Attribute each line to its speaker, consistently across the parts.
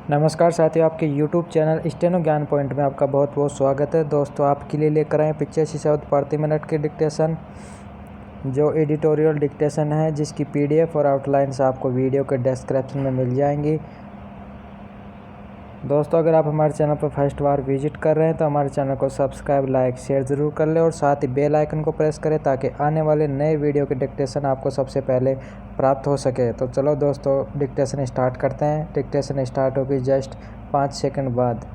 Speaker 1: नमस्कार साथियों, आपके YouTube चैनल स्टेनो ज्ञान पॉइंट में आपका बहुत बहुत स्वागत है। दोस्तों, आपके लिए लेकर आए 85 शब्द प्रति मिनट के डिक्टेशन, जो एडिटोरियल डिक्टेशन है, जिसकी PDF और आउटलाइंस आपको वीडियो के डिस्क्रिप्शन में मिल जाएंगी। दोस्तों, अगर आप हमारे चैनल पर फर्स्ट बार विजिट कर रहे हैं तो हमारे चैनल को सब्सक्राइब, लाइक, शेयर ज़रूर कर लें और साथ ही बेल आइकन को प्रेस करें ताकि आने वाले नए वीडियो के डिक्टेशन आपको सबसे पहले प्राप्त हो सके। तो चलो दोस्तों, डिक्टेशन स्टार्ट करते हैं। डिक्टेशन स्टार्ट होगी जस्ट 5 सेकंड बाद।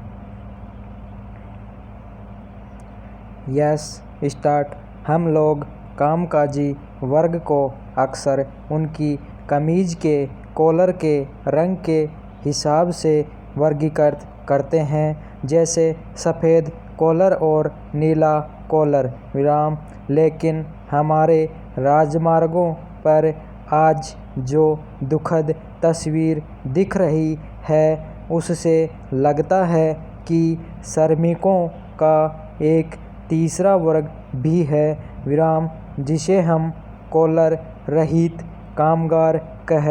Speaker 1: Yes, start. हम लोग कामकाजी वर्ग को अक्सर उनकी कमीज के कॉलर के रंग के हिसाब से वर्गीकृत करते हैं, जैसे सफ़ेद कॉलर और नीला कॉलर विराम। लेकिन हमारे राजमार्गों पर आज जो दुखद तस्वीर दिख रही है, उससे लगता है कि श्रमिकों का एक तीसरा वर्ग भी है विराम, जिसे हम कॉलर रहित कामगार कह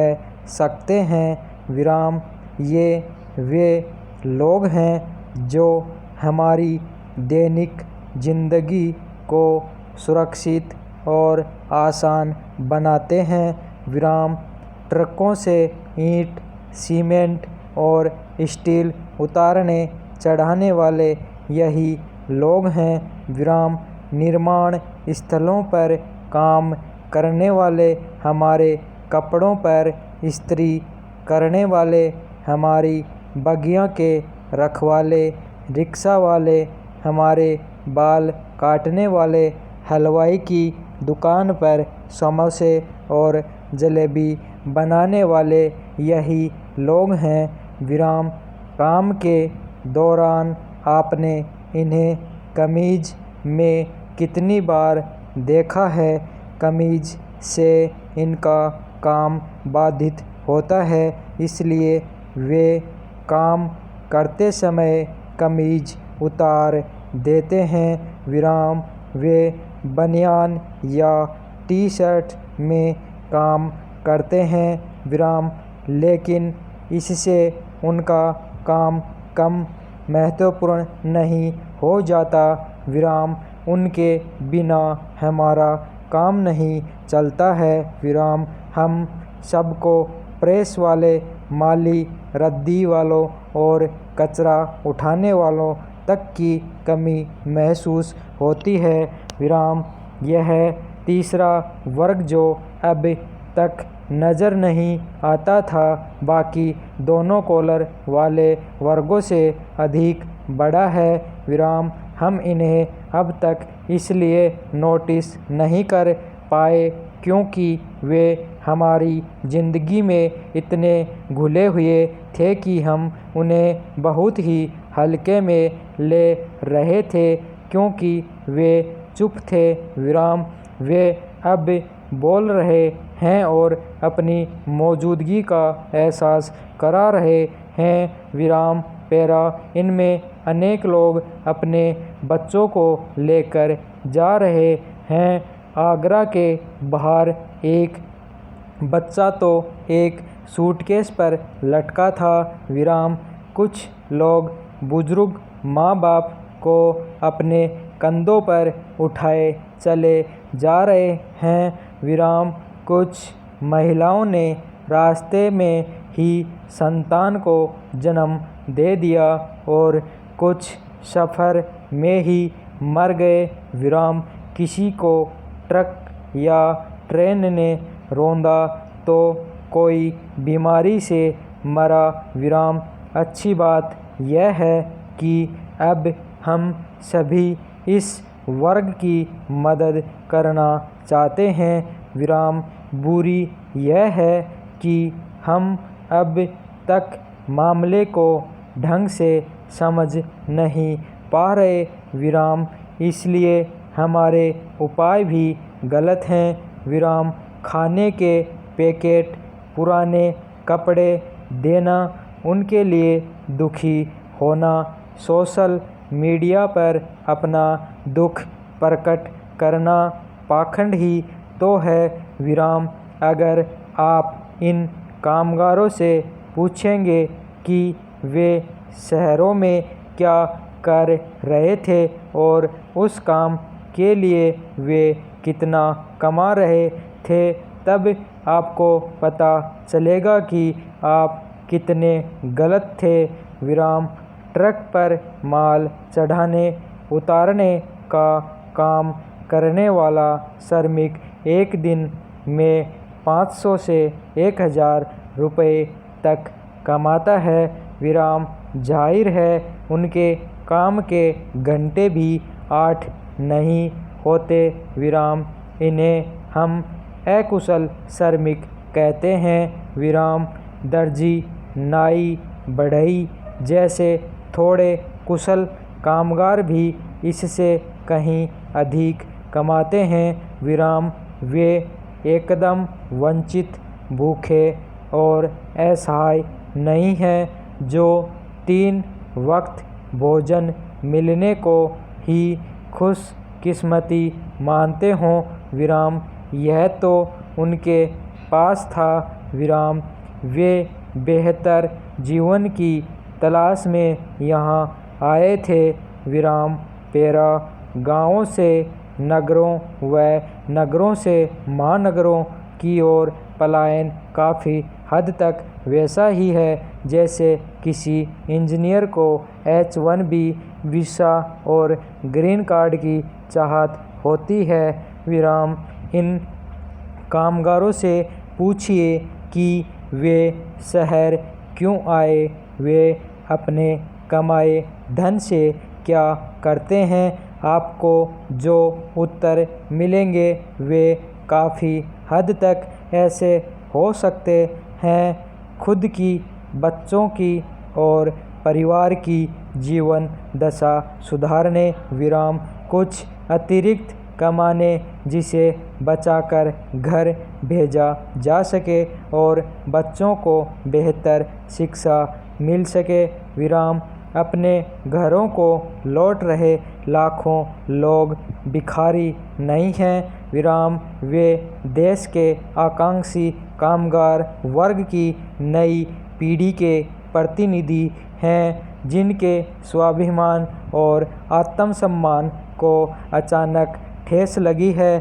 Speaker 1: सकते हैं विराम। ये वे लोग हैं जो हमारी दैनिक जिंदगी को सुरक्षित और आसान बनाते हैं विराम। ट्रकों से ईंट, सीमेंट और स्टील उतारने चढ़ाने वाले यही लोग हैं विराम। निर्माण स्थलों पर काम करने वाले, हमारे कपड़ों पर इस्त्री करने वाले, हमारी बगिया के रखवाले, रिक्शा वाले, हमारे बाल काटने वाले, हलवाई की दुकान पर समोसे और जलेबी बनाने वाले यही लोग हैं विराम। काम के दौरान आपने इन्हें कमीज में कितनी बार देखा है? कमीज से इनका काम बाधित होता है, इसलिए वे काम करते समय कमीज उतार देते हैं विराम। वे बनियान या टी-शर्ट में काम करते हैं विराम, लेकिन इससे उनका काम कम महत्वपूर्ण नहीं हो जाता विराम। उनके बिना हमारा काम नहीं चलता है विराम। हम सबको प्रेस वाले, माली, रद्दी वालों और कचरा उठाने वालों तक की कमी महसूस होती है विराम। यह तीसरा वर्ग जो अब तक नज़र नहीं आता था, बाकी दोनों कॉलर वाले वर्गों से अधिक बड़ा है विराम। हम इन्हें अब तक इसलिए नोटिस नहीं कर पाए क्योंकि वे हमारी ज़िंदगी में इतने घुले हुए थे कि हम उन्हें बहुत ही हल्के में ले रहे थे, क्योंकि वे चुप थे विराम। वे अब बोल रहे हैं और अपनी मौजूदगी का एहसास करा रहे हैं विराम। पैरा, इनमें अनेक लोग अपने बच्चों को लेकर जा रहे हैं। आगरा के बाहर एक बच्चा तो एक सूटकेस पर लटका था विराम। कुछ लोग बुजुर्ग माँ बाप को अपने कंधों पर उठाए चले जा रहे हैं विराम। कुछ महिलाओं ने रास्ते में ही संतान को जन्म दे दिया और कुछ सफ़र में ही मर गए विराम। किसी को ट्रक या ट्रेन ने रौंदा तो कोई बीमारी से मरा विराम। अच्छी बात यह है कि अब हम सभी इस वर्ग की मदद करना चाहते हैं विराम। बुरी यह है कि हम अब तक मामले को ढंग से समझ नहीं पा रहे विराम, इसलिए हमारे उपाय भी गलत हैं विराम। खाने के पैकेट, पुराने कपड़े देना, उनके लिए दुखी होना, सोशल मीडिया पर अपना दुख प्रकट करना पाखंड ही तो है विराम। अगर आप इन कामगारों से पूछेंगे कि वे शहरों में क्या कर रहे थे और उस काम के लिए वे कितना कमा रहे थे, तब आपको पता चलेगा कि आप कितने गलत थे। ट्रक पर माल चढ़ाने उतारने का काम करने वाला श्रमिक एक दिन में 500 से 1000 रुपये तक कमाता है। जाहिर है उनके काम के घंटे भी 8 नहीं होते। इन्हें हम अकुशल श्रमिक कहते हैं। दर्जी, नाई, बढ़ई जैसे थोड़े कुशल कामगार भी इससे कहीं अधिक कमाते हैं। वे एकदम वंचित, भूखे और असहाय नहीं हैं जो 3 वक्त भोजन मिलने को ही खुशकिस्मती मानते हों। यह तो उनके पास था। वे बेहतर जीवन की तलाश में यहाँ आए थे। पेरा गाँवों से नगरों व नगरों से महानगरों की ओर पलायन काफ़ी हद तक वैसा ही है जैसे किसी इंजीनियर को H-1B वीज़ा और ग्रीन कार्ड की चाहत होती है। इन कामगारों से पूछिए कि वे शहर क्यों आए, वे अपने कमाए धन से क्या करते हैं। आपको जो उत्तर मिलेंगे वे काफ़ी हद तक ऐसे हो सकते हैं। खुद की, बच्चों की और परिवार की जीवन दशा सुधारने, कुछ अतिरिक्त कमाने जिसे बचाकर घर भेजा जा सके और बच्चों को बेहतर शिक्षा मिल सके। अपने घरों को लौट रहे लाखों लोग भिखारी नहीं हैं। वे देश के आकांक्षी कामगार वर्ग की नई पीढ़ी के प्रतिनिधि हैं जिनके स्वाभिमान और आत्मसम्मान को अचानक ठेस लगी है।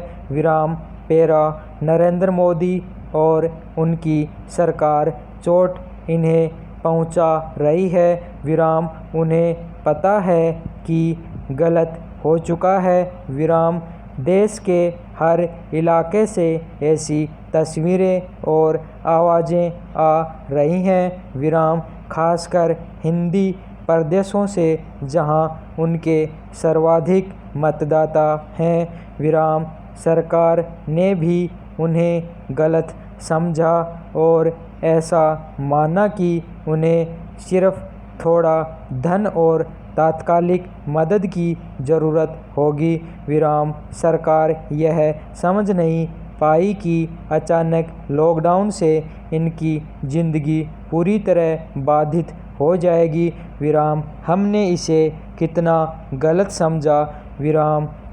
Speaker 1: पेरा नरेंद्र मोदी और उनकी सरकार चोट इन्हें पहुंचा रही है। उन्हें पता है कि गलत हो चुका है। देश के हर इलाके से ऐसी तस्वीरें और आवाज़ें आ रही हैं, खासकर हिंदी प्रदेशों से जहां उनके सर्वाधिक मतदाता हैं। सरकार ने भी उन्हें गलत समझा और ऐसा माना कि उन्हें सिर्फ थोड़ा धन और तात्कालिक मदद की ज़रूरत होगी। सरकार यह समझ नहीं पाई कि अचानक लॉकडाउन से इनकी ज़िंदगी पूरी तरह बाधित हो जाएगी। हमने इसे कितना गलत समझा।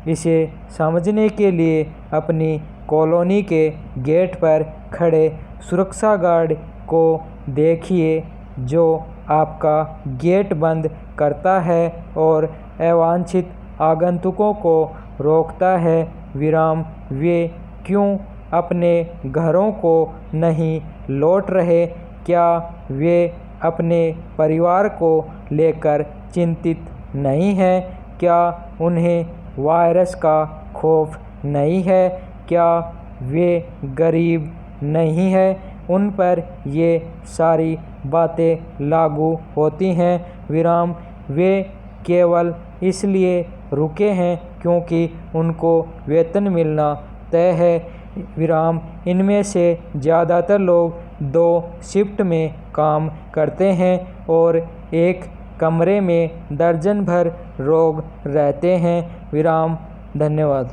Speaker 1: इसे समझने के लिए अपनी कॉलोनी के गेट पर खड़े सुरक्षा गार्ड को देखिए जो आपका गेट बंद करता है और अवांछित आगंतुकों को रोकता है। वे क्यों अपने घरों को नहीं लौट रहे? क्या वे अपने परिवार को लेकर चिंतित नहीं हैं? क्या उन्हें वायरस का खौफ नहीं है? क्या वे गरीब नहीं हैं? उन पर ये सारी बातें लागू होती हैं। वे केवल इसलिए रुके हैं क्योंकि उनको वेतन मिलना तय है। इनमें से ज़्यादातर लोग 2 शिफ्ट में काम करते हैं और एक कमरे में दर्जन भर लोग रहते हैं। धन्यवाद।